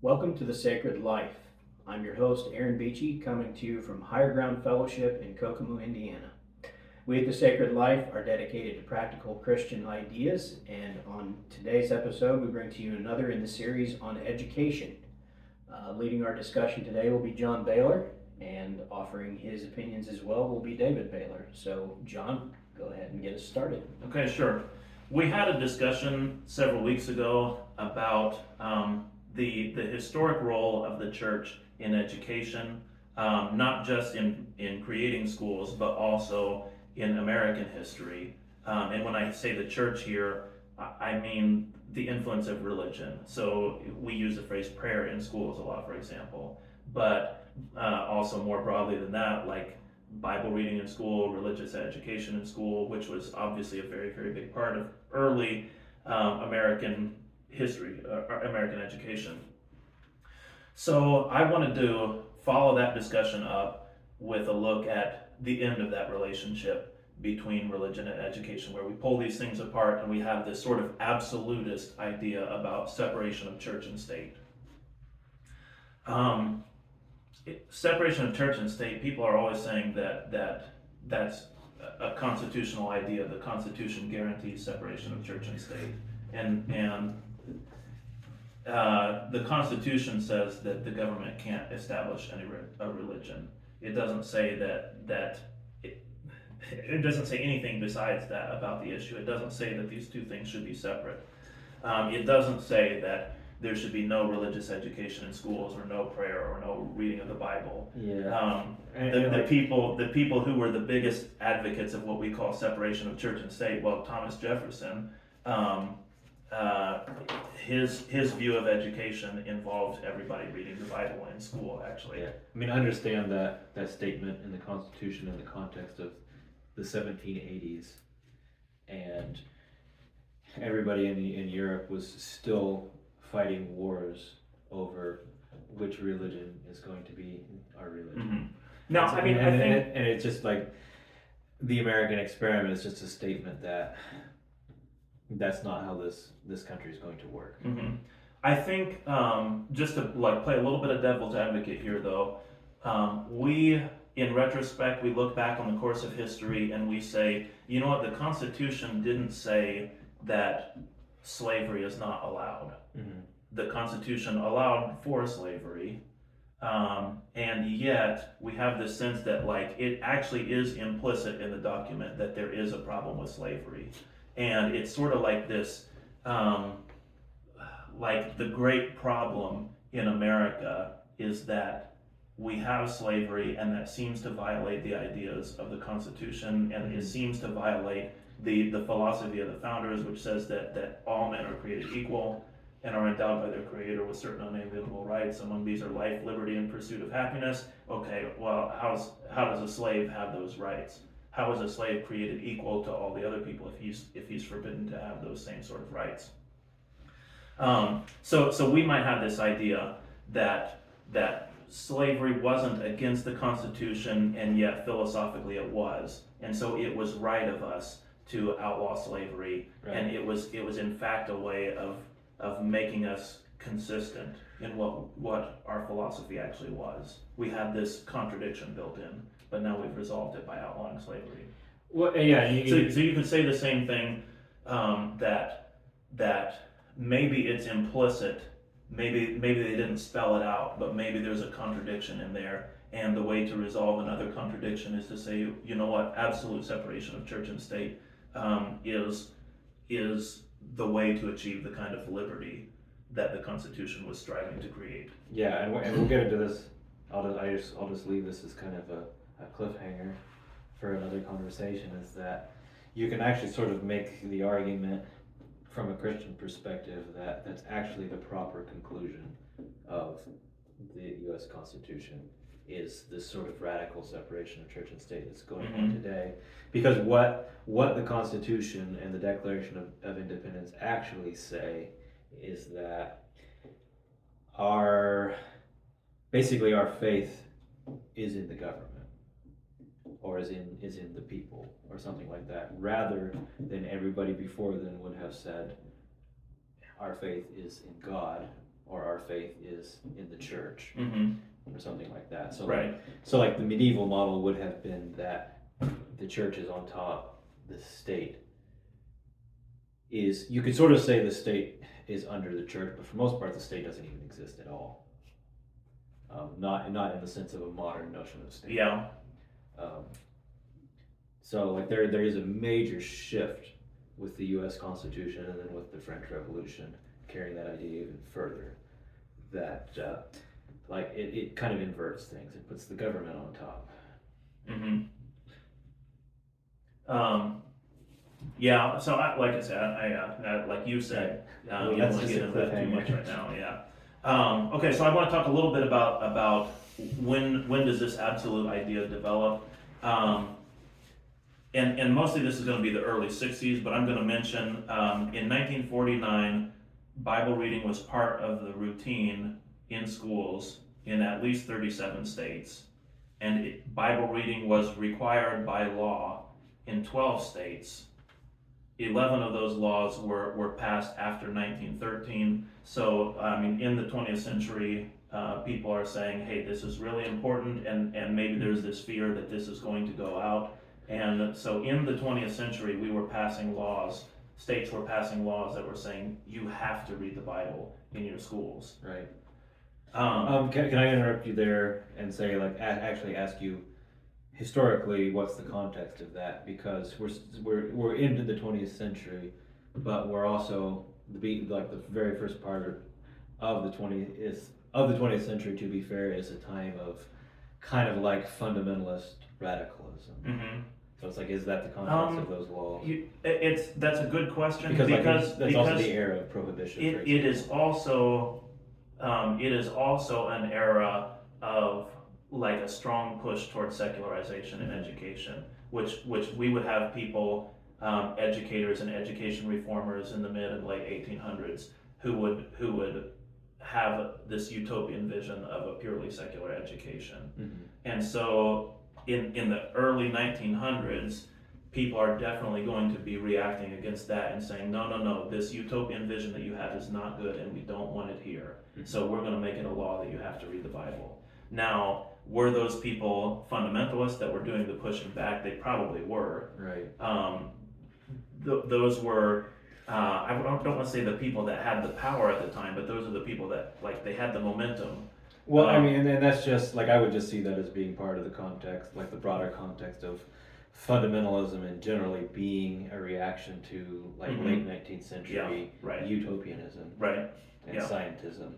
Welcome to the Sacred Life. I'm your host, Aaron Beachy, coming to you from Higher Ground Fellowship in Kokomo, Indiana. We at the Sacred Life are dedicated to practical Christian ideas, and on today's episode, we bring to you another in the series on education. Leading our discussion today will be John Baylor, and offering his opinions as well will be David Baylor. So, John, go ahead and get us started. Okay, sure. We had a discussion several weeks ago about the historic role of the church in education, not just in creating schools, but also in American history. And when I say the church here, I mean the influence of religion. So we use the phrase prayer in schools a lot, for example, but also more broadly than that, like Bible reading in school, religious education in school, which was obviously a very, very big part of early American history, American education. So I wanted to follow that discussion up with a look at the end of that relationship between religion and education, where we pull these things apart and we have this sort of absolutist idea about separation of church and state. Um, Separation of church and state, people are always saying that's a constitutional idea. The Constitution guarantees separation of church and state, and the Constitution says that the government can't establish a religion. It doesn't say that it doesn't say anything besides that about the issue. It doesn't say that these two things should be separate. It doesn't say that there should be no religious education in schools, or no prayer, or no reading of the Bible. Yeah. The people who were the biggest advocates of what we call separation of church and state, well, Thomas Jefferson, his view of education involved everybody reading the Bible in school, actually. Yeah, I mean, I understand that statement in the Constitution in the context of the 1780s, and everybody in Europe was still fighting wars over which religion is going to be our religion. Mm-hmm. No, I mean, I think, and it's just like the American experiment is just a statement that that's not how this country is going to work. mm-hmm. I think just to like play a little bit of devil's advocate here, though, we, in retrospect, we look back on the course of history and we say, you know what, the Constitution didn't say that slavery is not allowed. Mm-hmm. The Constitution allowed for slavery, and yet we have this sense that like it actually is implicit in the document that there is a problem with slavery, and it's sort of like this, like the great problem in America is that we have slavery, and that seems to violate the ideas of the Constitution, and it seems to violate the philosophy of the founders, which says that all men are created equal and are endowed by their creator with certain unalienable rights. Among these are life, liberty, and pursuit of happiness. Okay, well, how does a slave have those rights? How is a slave created equal to all the other people if he's forbidden to have those same sort of rights? So we might have this idea that slavery wasn't against the Constitution, and yet philosophically it was, and so it was right of us to outlaw slavery, Right. and it was in fact a way of making us consistent in what our philosophy actually was. We had this contradiction built in, but now we've resolved it by outlawing slavery. Well, yeah. So you could say the same thing, that maybe it's implicit, maybe they didn't spell it out, but maybe there's a contradiction in there, and the way to resolve another contradiction is to say, you know what, absolute separation of church and state is the way to achieve the kind of liberty that the Constitution was striving to create. Yeah, and we'll get into this. I'll just leave this as kind of a cliffhanger for another conversation. Is that you can actually sort of make the argument from a Christian perspective that that's actually the proper conclusion of the U.S. Constitution, is this sort of radical separation of church and state that's going on today. Because what the Constitution and the Declaration of Independence actually say is that basically our faith is in the government, or is in the people, or something like that, rather than everybody before then would have said our faith is in God, or our faith is in the church, or something like that. So Right. Like the medieval model would have been that the church is on top, the state is, you could sort of say the state is under the church, but for most part the state doesn't even exist at all. Not in the sense of a modern notion of state. Yeah. So like there is a major shift with the U.S. Constitution and then with the French Revolution, carrying that idea even further, that like it kind of inverts things. It puts the government on top. Yeah, so like I said, I like you said, you don't want to get into that too much right now, yeah. Okay, so I want to talk a little bit about when does this absolute idea develop, and mostly this is going to be the early 60s, but I'm going to mention in 1949, Bible reading was part of the routine in schools in at least 37 states, and Bible reading was required by law in 12 states. 11 of those laws were passed after 1913. So, I mean, in the 20th century, people are saying, hey, this is really important, and maybe there's this fear that this is going to go out. And so in the 20th century, we were passing laws, states were passing laws that were saying, you have to read the Bible in your schools. Right. Can I interrupt you there and say, like, actually ask you, historically, what's the context of that? Because we're into the 20th century, but we're also the very first part of the 20th century. To be fair, is a time of kind of like fundamentalist radicalism. So it's like, is that the context of those laws? That's a good question because that's also the era of prohibition. It is also an era of like a strong push towards secularization in education, which we would have people, educators and education reformers in the mid and late 1800s who would have this utopian vision of a purely secular education. And so in the early 1900s, people are definitely going to be reacting against that and saying, no, this utopian vision that you have is not good and we don't want it here. So we're going to make it a law that you have to read the Bible. Now, were those people fundamentalists that were doing the pushing back? They probably were. Right. Those were, I don't want to say the people that had the power at the time, but those are the people that, like, they had the momentum. Well, I mean, and that's just, like, I would just see that as being part of the context, like the broader context of fundamentalism and generally being a reaction to, like, late 19th century utopianism. Right. And scientism.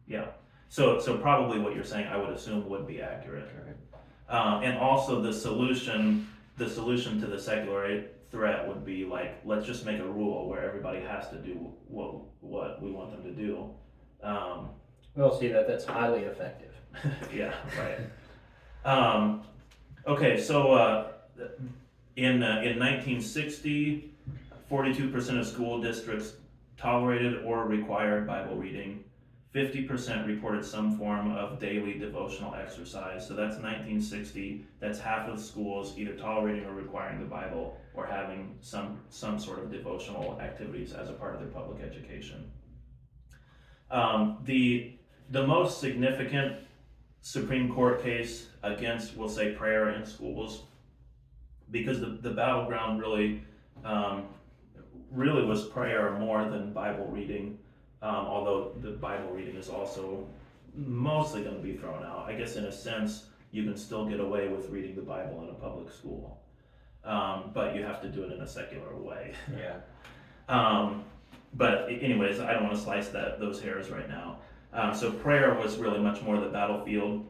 Yeah. So probably what you're saying, I would assume, would be accurate. Right. And also the solution to the secular threat would be like, let's just make a rule where everybody has to do what we want them to do. We'll see that's highly effective. Yeah, right. Okay, so in 1960, 42% of school districts tolerated or required Bible reading. 50% reported some form of daily devotional exercise. So that's 1960. That's half of the schools either tolerating or requiring the Bible or having some sort of devotional activities as a part of their public education. The most significant Supreme Court case against, we'll say, prayer in schools, because the battleground really was prayer more than Bible reading. Although the Bible reading is also mostly going to be thrown out. I guess in a sense, you can still get away with reading the Bible in a public school, but you have to do it in a secular way. Yeah. But anyways, I don't want to slice those hairs right now. So prayer was really much more the battlefield.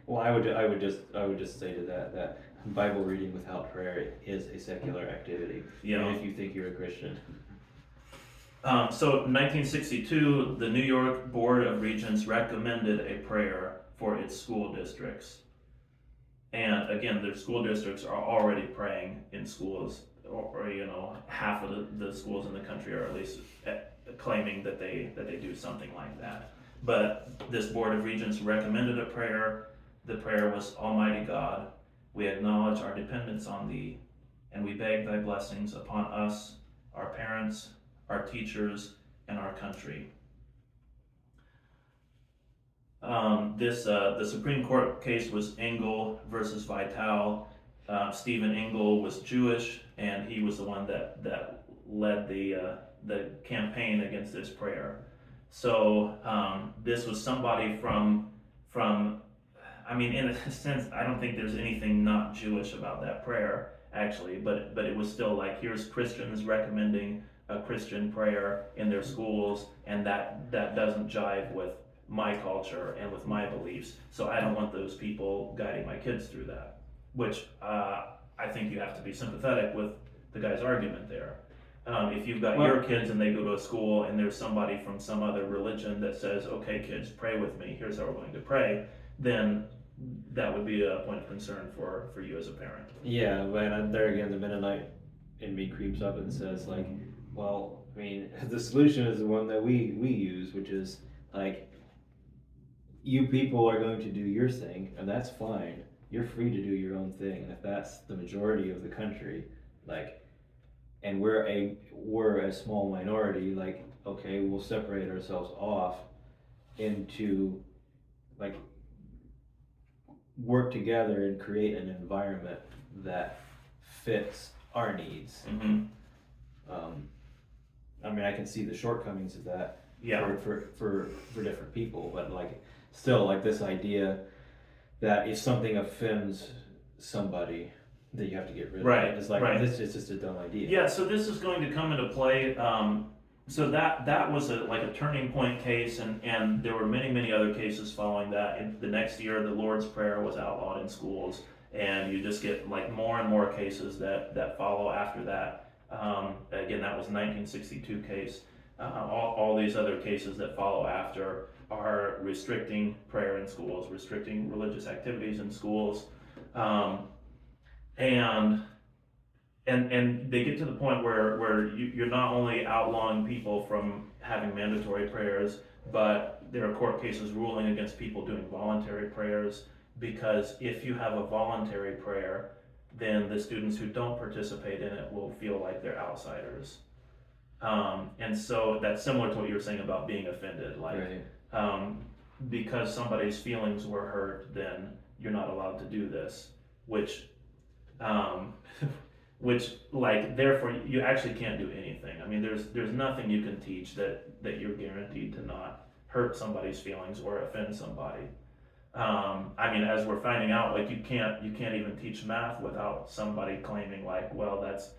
Well, I would just say to that Bible reading without prayer is a secular activity. Yeah. Even if you think you're a Christian. So 1962, the New York Board of Regents recommended a prayer for its school districts. And again, their school districts are already praying in schools, or half of the schools in the country are at least claiming that they do something like that. But this Board of Regents recommended a prayer. The prayer was, Almighty God, we acknowledge our dependence on Thee, and we beg Thy blessings upon us, our parents, our teachers, and our country. The Supreme Court case was Engel versus Vitale. Stephen Engel was Jewish, and he was the one that led the campaign against this prayer. So this was somebody from I mean, in a sense, I don't think there's anything not Jewish about that prayer, actually, but it was still like, here's Christians recommending a Christian prayer in their schools, and that doesn't jive with my culture and with my beliefs, so I don't want those people guiding my kids through that, which I think you have to be sympathetic with the guy's argument there. If you've got your kids and they go to a school and there's somebody from some other religion that says, okay kids, pray with me, here's how we're going to pray, then that would be a point of concern for you as a parent. Yeah, but there again, the Mennonite in me creeps up and says like, well, I mean, the solution is the one that we use, which is like, you people are going to do your thing, and that's fine. You're free to do your own thing, and if that's the majority of the country, like, and we're a small minority, like, okay, we'll separate ourselves off into, like, work together and create an environment that fits our needs. Mm-hmm. I mean, I can see the shortcomings of that for different people, but like, still, like, this idea that if something offends somebody, that you have to get rid of it. It's like, this is just a dumb idea. Yeah, so this is going to come into play. So that was like a turning point case, and there were many other cases following that. In the next year, the Lord's Prayer was outlawed in schools, and you just get like more and more cases that follow after that. Again, that was 1962 case. All these other cases that follow after are restricting prayer in schools, restricting religious activities in schools, and they get to the point where you're not only outlawing people from having mandatory prayers, but there are court cases ruling against people doing voluntary prayers, because if you have a voluntary prayer, then the students who don't participate in it will feel like they're outsiders. And so that's similar to what you were saying about being offended, like, because somebody's feelings were hurt, then you're not allowed to do this, which like, therefore you actually can't do anything. I mean, there's nothing you can teach that you're guaranteed to not hurt somebody's feelings or offend somebody. I mean, as we're finding out, like, you can't even teach math without somebody claiming like, well, that's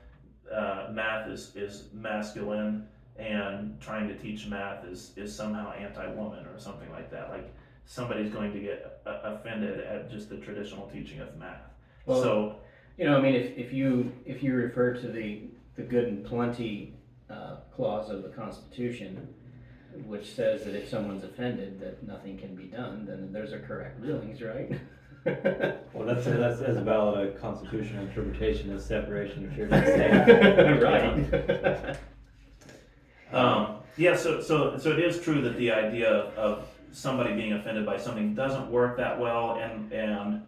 math is masculine, and trying to teach math is somehow anti-woman or something like that. Like, somebody's going to get offended at just the traditional teaching of math. Well, so, you know, I mean, if you refer to the good and plenty clause of the Constitution, which says that if someone's offended, that nothing can be done, then those are correct rulings, right? Well, that's as valid a constitutional interpretation as separation of church and state. Right. Yeah, so it is true that the idea of somebody being offended by something doesn't work that well, and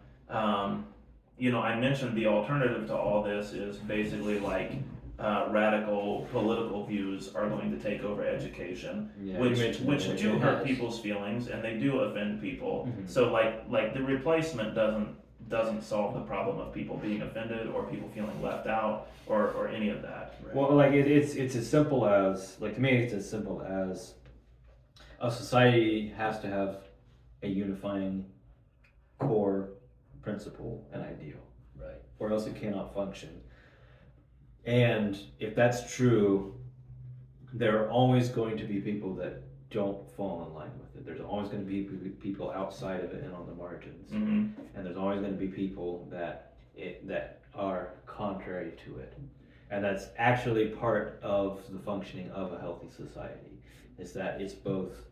you know, I mentioned the alternative to all this is basically like radical political views are going to take over education, which do hurt people's feelings, and they do offend people. Mm-hmm. So like the replacement doesn't solve the problem of people being offended or people feeling left out or any of that. Right? Well, like it's as simple as, like, to me, it's as simple as a society has to have a unifying core principle and ideal, right? Or else it cannot function. And if that's true, there are always going to be people that don't fall in line with it. There's always going to be people outside of it and on the margins. Mm-hmm. And there's always going to be people that are contrary to it. And that's actually part of the functioning of a healthy society, is that it's both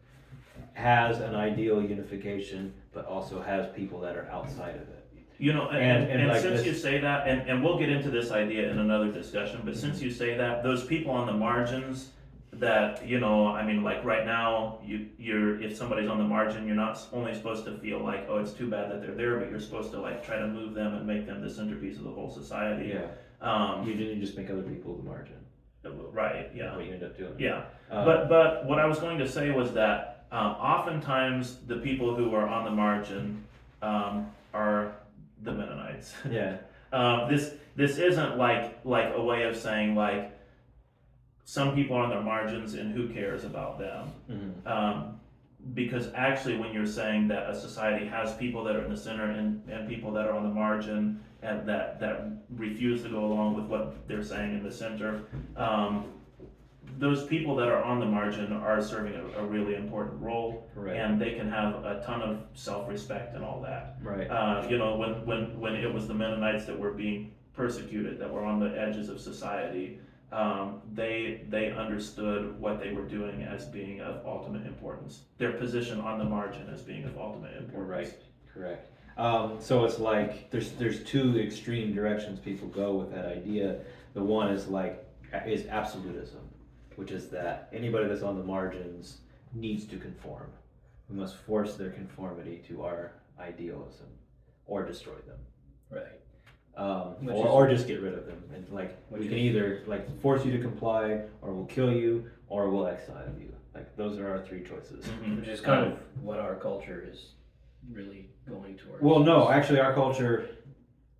has an ideal unification, but also has people that are outside of it. You know, and like since you say that, and we'll get into this idea in another discussion, but since you say that, those people on the margins that, you know, I mean, like right now, you're if somebody's on the margin, you're not only supposed to feel like, oh, it's too bad that they're there, but you're supposed to like try to move them and make them the centerpiece of the whole society. Yeah. You didn't just make other people the margin. Right. Yeah. What you end up doing. Yeah. But what I was going to say was that Oftentimes, the people who are on the margin are the Mennonites. Yeah. This isn't like a way of saying like some people are on their margins and who cares about them. Mm-hmm. Because actually, when you're saying that a society has people that are in the center and people that are on the margin and that refuse to go along with what they're saying in the center, those people that are on the margin are serving a really important role, Right. and they can have a ton of self-respect and all that. Right. When it was the Mennonites that were being persecuted, that were on the edges of society, they understood what they were doing as being of ultimate importance. Their position on the margin as being of ultimate importance. Right. Correct. So it's like there's two extreme directions people go with that idea. The one is absolutism, which is that anybody that's on the margins needs to conform. We must force their conformity to our idealism, or destroy them. Right. Or just get rid of them. And we can either force you to comply, or we'll kill you, or we'll exile you. Those are our three choices. Mm-hmm. Which is kind of what our culture is really going towards. Well, no, actually, our culture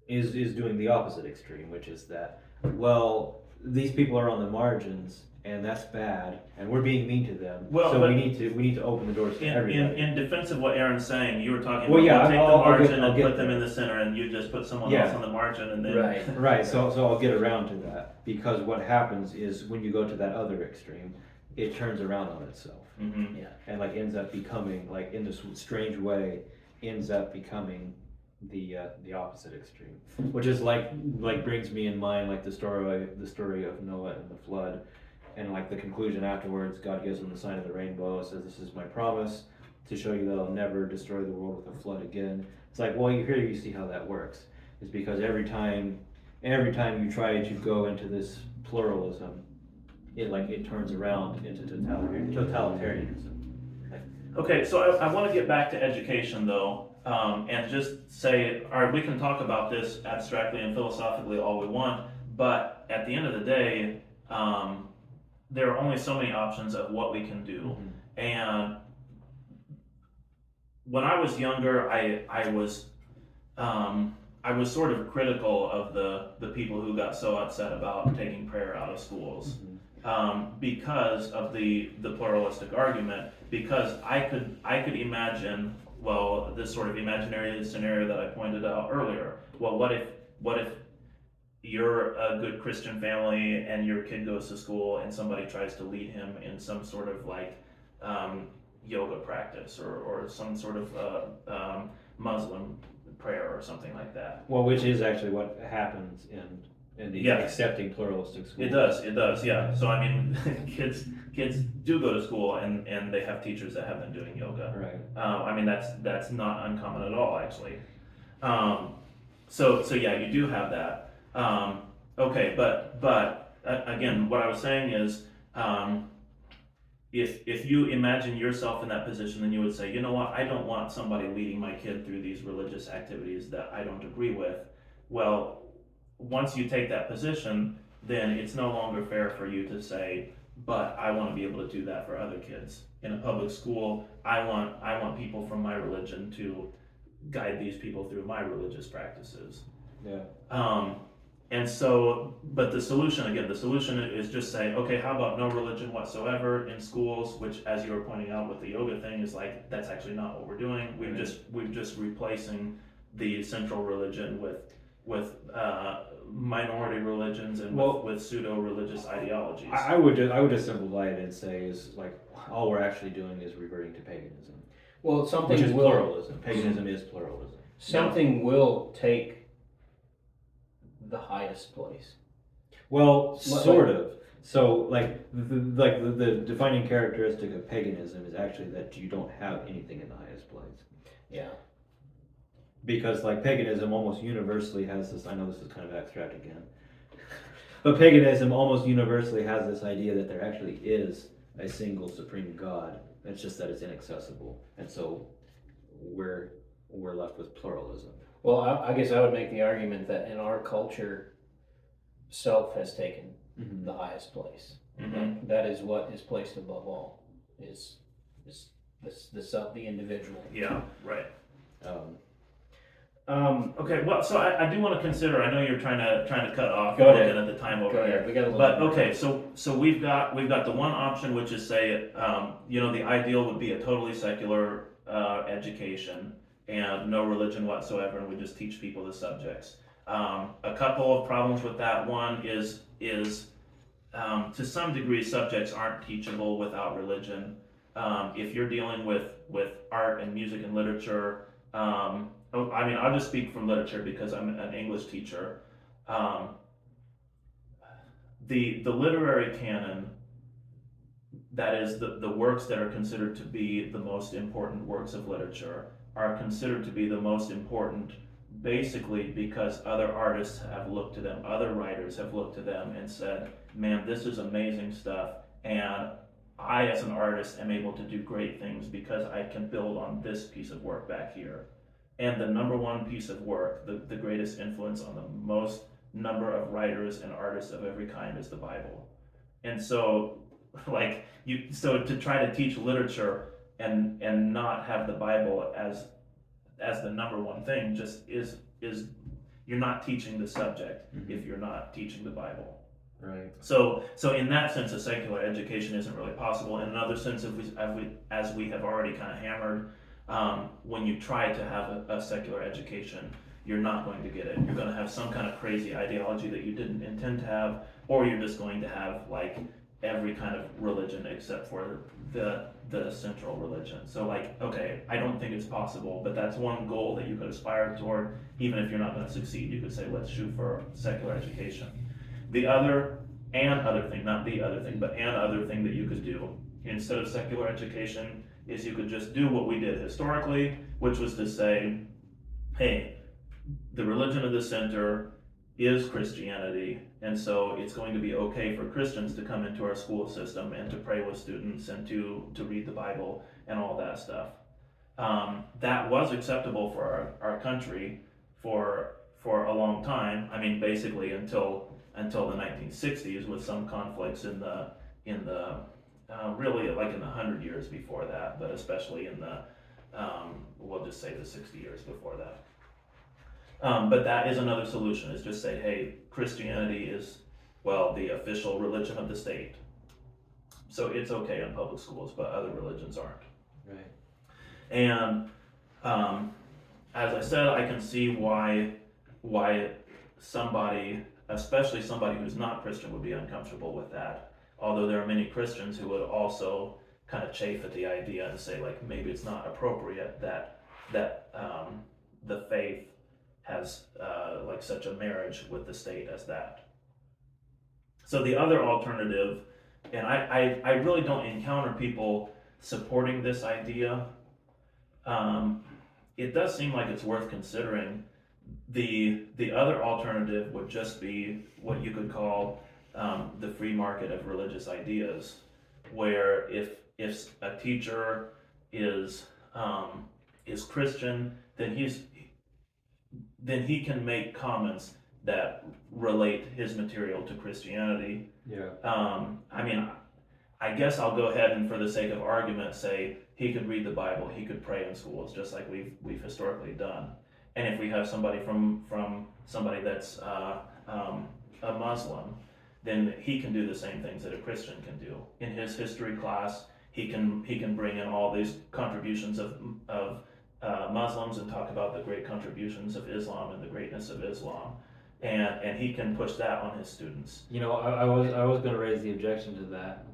is doing the opposite extreme, which is that, well, these people are on the margins, and that's bad, and we're being mean to them. Well, so but we need to open the doors to everybody. In defense of what Aaron's saying, you were talking Well, about yeah, take I'll the margin get and put them there. in the center, and you just put someone Yeah. else on the margin, and then Right. Right. So I'll get around to that, because what happens is when you go to that other extreme, it turns around on itself, Mhm. and ends up becoming in this strange way, ends up becoming the opposite extreme, which is brings me in mind the story of Noah and the flood, and the conclusion afterwards. God gives him the sign of the rainbow, says, "This is my promise to show you that I'll never destroy the world with a flood again." It's well, here you see how that works. It's because every time you try to go into this pluralism, it turns around into totalitarianism. Okay, so I want to get back to education though, and just say, all right, we can talk about this abstractly and philosophically all we want, but at the end of the day, there are only so many options of what we can do. Mm-hmm. And when I was younger, I was sort of critical of the people who got so upset about taking prayer out of schools. Mm-hmm. Because of the pluralistic argument, because I could imagine, well, this sort of imaginary scenario that I pointed out earlier. Well, what if you're a good Christian family and your kid goes to school and somebody tries to lead him in some sort of yoga practice or some sort of Muslim prayer or something like that. Well, which is actually what happens in the accepting pluralistic schools. It does, yeah. So I mean, kids do go to school and they have teachers that have been doing yoga. Right. I mean, that's not uncommon at all, actually. So yeah, you do have that. Okay, but again, what I was saying is, if you imagine yourself in that position, then you would say, you know what, I don't want somebody leading my kid through these religious activities that I don't agree with. Well, once you take that position, then it's no longer fair for you to say, but I want to be able to do that for other kids. In a public school, I want people from my religion to guide these people through my religious practices. Yeah. And so, but the solution is just say, okay, how about no religion whatsoever in schools, which, as you were pointing out with the yoga thing, is that's actually not what we're doing. We're just replacing the central religion with minority religions and with pseudo-religious ideologies. I would just simplify it and say all we're actually doing is reverting to paganism. Well, something Which is will, pluralism. Paganism is pluralism. Something will take the highest place. Well, sort of. So, the defining characteristic of paganism is actually that you don't have anything in the highest place. Yeah. Because paganism almost universally has this, I know this is kind of abstract again, but paganism almost universally has this idea that there actually is a single supreme God. It's just that it's inaccessible. And so we're left with pluralism. Well, I guess I would make the argument that in our culture, self has taken the highest place. Mm-hmm. That is what is placed above all, is the individual. Yeah, right. Okay, Okay, well, so I do want to consider. I know you're trying to cut off. Go ahead. Looking at the time over go here. ahead. We got a little. But bit. okay, so we've got the one option, which is say, the ideal would be a totally secular education and no religion whatsoever, and we just teach people the subjects. A couple of problems with that. One is to some degree subjects aren't teachable without religion. If you're dealing with art and music and literature. I'll just speak from literature because I'm an English teacher. The literary canon, that is the works that are considered to be the most important works of literature, are considered to be the most important basically because other artists have looked to them, other writers have looked to them and said, man, this is amazing stuff, and I as an artist am able to do great things because I can build on this piece of work back here. And the number one piece of work, the greatest influence on the most number of writers and artists of every kind is the Bible. And so, to try to teach literature and not have the Bible as the number one thing just is you're not teaching the subject if you're not teaching the Bible. Right. So in that sense, a secular education isn't really possible. In another sense, as we have already kind of hammered. When you try to have a secular education, you're not going to get it. You're going to have some kind of crazy ideology that you didn't intend to have, or you're just going to have like every kind of religion except for the central religion. So okay, I don't think it's possible, but that's one goal that you could aspire toward. Even if you're not going to succeed, you could say, let's shoot for secular education. The other thing that you could do instead of secular education is you could just do what we did historically, which was to say, hey, the religion of the center is Christianity, and so it's going to be okay for Christians to come into our school system and to pray with students and to read the Bible and all that stuff. That was acceptable for our country for a long time. I mean, basically until the 1960s, with some conflicts in the really like in the 100 years before that, but especially in the we'll just say the 60 years before that. But that is another solution, is just say, hey, Christianity is, the official religion of the state. So it's okay in public schools, but other religions aren't. Right. And as I said, I can see why somebody, especially somebody who's not Christian, would be uncomfortable with that. Although there are many Christians who would also kind of chafe at the idea and say, maybe it's not appropriate that the faith has such a marriage with the state as that. So the other alternative, and I really don't encounter people supporting this idea. It does seem like it's worth considering. The other alternative would just be what you could call the free market of religious ideas, where if a teacher is Christian, then he can make comments that relate his material to Christianity. Yeah. I guess I'll go ahead and, for the sake of argument, say he could read the Bible, he could pray in schools, just like we've historically done. And if we have somebody from somebody that's a Muslim, then he can do the same things that a Christian can do. In his history class, he can bring in all these contributions of Muslims and talk about the great contributions of Islam and the greatness of Islam, and he can push that on his students. I was going to raise the objection to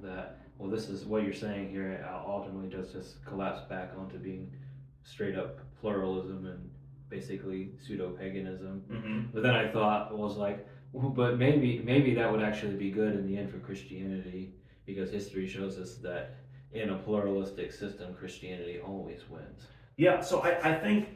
that this is what you're saying here ultimately does just collapse back onto being straight up pluralism and basically pseudo-paganism. Mm-hmm. But then I thought, but maybe that would actually be good in the end for Christianity, because history shows us that in a pluralistic system, Christianity always wins. Yeah, so I think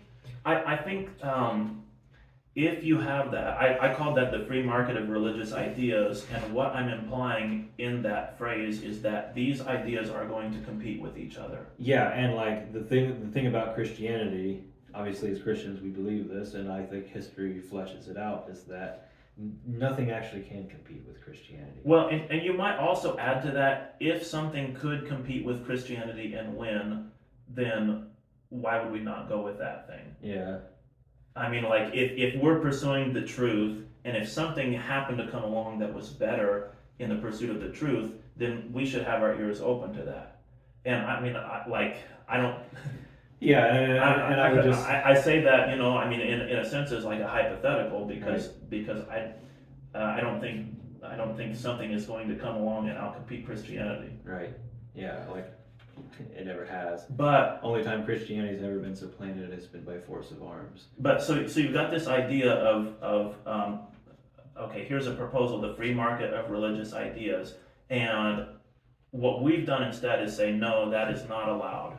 if you have that, I call that the free market of religious ideas, and what I'm implying in that phrase is that these ideas are going to compete with each other. Yeah, and the thing about Christianity, obviously as Christians we believe this, and I think history fleshes it out, is that nothing actually can compete with Christianity. Well, and you might also add to that, if something could compete with Christianity and win, then why would we not go with that thing? Yeah. I mean, like, if we're pursuing the truth, and if something happened to come along that was better in the pursuit of the truth, then we should have our ears open to that. And I mean, I don't. Yeah, and I would just. I say that, you know, I mean, in a sense, as like a hypothetical, because I don't think something is going to come along and outcompete Christianity. Right. Yeah, like it never has. But Only time Christianity's ever been supplanted has been by force of arms. But so you've got this idea of okay, here's a proposal, the free market of religious ideas, and what we've done instead is say, no, that is not allowed.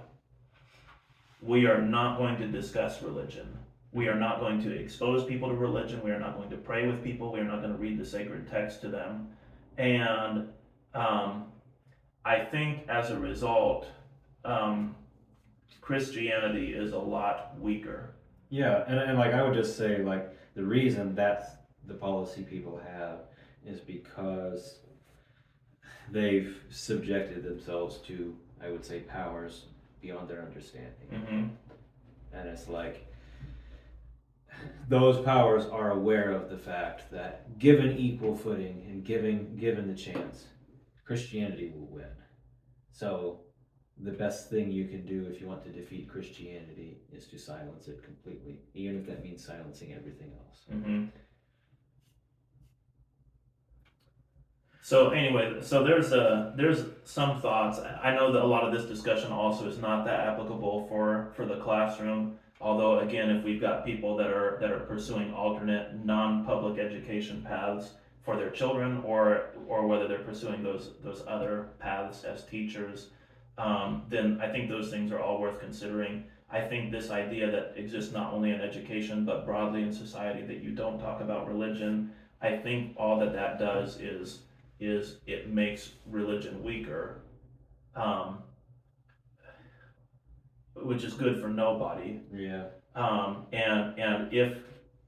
We are not going to discuss religion. We are not going to expose people to religion. We are not going to pray with people. We are not going to read the sacred text to them. And I think as a result, Christianity is a lot weaker. Yeah, and like I would just say, like, the reason that's the policy people have is because they've subjected themselves to, I would say, powers beyond their understanding. Mm-hmm. And it's like those powers are aware of the fact that given equal footing and given the chance, Christianity will win. So the best thing you can do if you want to defeat Christianity is to silence it completely, even if that means silencing everything else. Mm-hmm. So anyway, so there's some thoughts. I know that a lot of this discussion also is not that applicable for the classroom. Although again, if we've got people that are pursuing alternate non-public education paths for their children, or whether they're pursuing those other paths as teachers, then I think those things are all worth considering. I think this idea that exists not only in education but broadly in society, that you don't talk about religion, I think all that does is it makes religion weaker, which is good for nobody. Yeah. And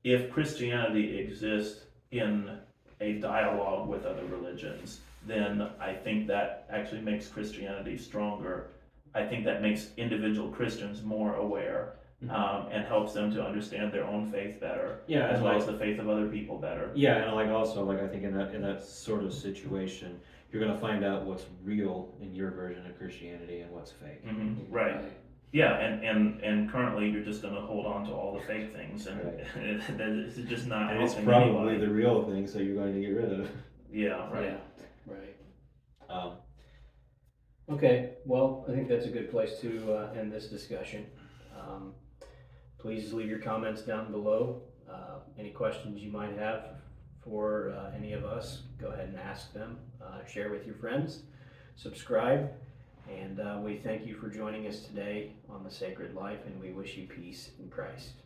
if Christianity exists in a dialogue with other religions, then I think that actually makes Christianity stronger. I think that makes individual Christians more aware, and helps them to understand their own faith better, Yeah, as well as the faith of other people better. Yeah, and like also, like I think in that sort of situation, you're gonna find out what's real in your version of Christianity and what's fake. Mm-hmm. Right. Yeah, and currently you're just gonna hold on to all the fake things, and it's just not. And it's helping probably anybody. the real thing, so you're going to get rid of. Yeah. Right. Yeah, right. Um, Okay, well, I think that's a good place to end this discussion. Please leave your comments down below. Any questions you might have for any of us, go ahead and ask them. Share with your friends. Subscribe. And we thank you for joining us today on The Sacred Life, and we wish you peace in Christ.